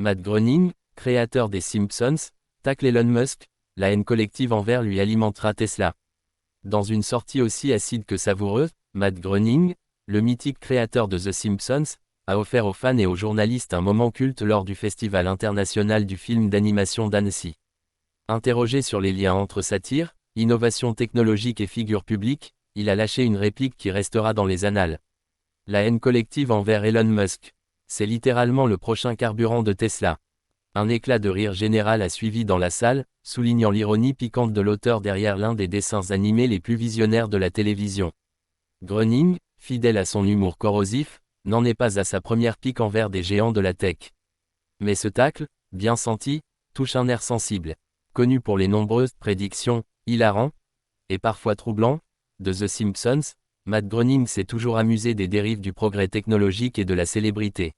Matt Groening, créateur des Simpsons, tacle Elon Musk, la haine collective envers lui alimentera Tesla. Dans une sortie aussi acide que savoureuse, Matt Groening, le mythique créateur de The Simpsons, a offert aux fans et aux journalistes un moment culte lors du Festival international du film d'animation d'Annecy. Interrogé sur les liens entre satire, innovation technologique et figure publique, il a lâché une réplique qui restera dans les annales. La haine collective envers Elon Musk. C'est littéralement le prochain carburant de Tesla. Un éclat de rire général a suivi dans la salle, soulignant l'ironie piquante de l'auteur derrière l'un des dessins animés les plus visionnaires de la télévision. Groening, fidèle à son humour corrosif, n'en est pas à sa première pique envers des géants de la tech. Mais ce tacle, bien senti, touche un air sensible. Connu pour les nombreuses prédictions, hilarantes, et parfois troublantes, de The Simpsons, Matt Groening s'est toujours amusé des dérives du progrès technologique et de la célébrité.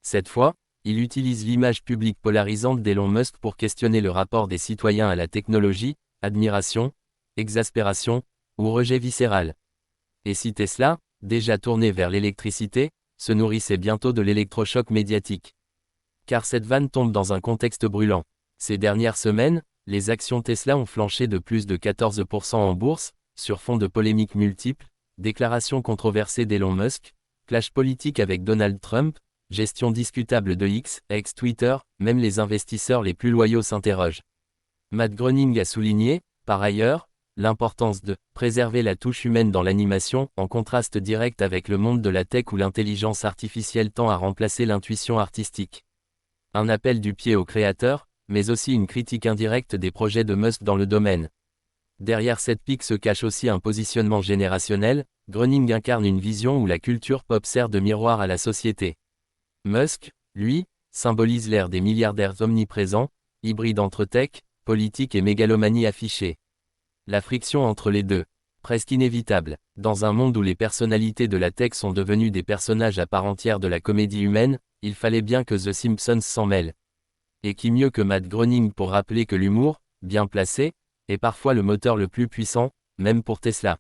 Cette fois, il utilise l'image publique polarisante d'Elon Musk pour questionner le rapport des citoyens à la technologie, admiration, exaspération, ou rejet viscéral. Et si Tesla, déjà tourné vers l'électricité, se nourrissait bientôt de l'électrochoc médiatique. Car cette vanne tombe dans un contexte brûlant. Ces dernières semaines, les actions Tesla ont flanché de plus de 14% en bourse, sur fond de polémiques multiples, déclarations controversées d'Elon Musk, clash politique avec Donald Trump, gestion discutable de X, ex-Twitter, même les investisseurs les plus loyaux s'interrogent. Matt Groening a souligné, par ailleurs, l'importance de préserver la touche humaine dans l'animation, en contraste direct avec le monde de la tech où l'intelligence artificielle tend à remplacer l'intuition artistique. Un appel du pied aux créateurs, mais aussi une critique indirecte des projets de Musk dans le domaine. Derrière cette pique se cache aussi un positionnement générationnel. Groening incarne une vision où la culture pop sert de miroir à la société. Musk, lui, symbolise l'ère des milliardaires omniprésents, hybride entre tech, politique et mégalomanie affichée. La friction entre les deux, presque inévitable, dans un monde où les personnalités de la tech sont devenues des personnages à part entière de la comédie humaine, il fallait bien que The Simpsons s'en mêle. Et qui mieux que Matt Groening pour rappeler que l'humour, bien placé, est parfois le moteur le plus puissant, même pour Tesla.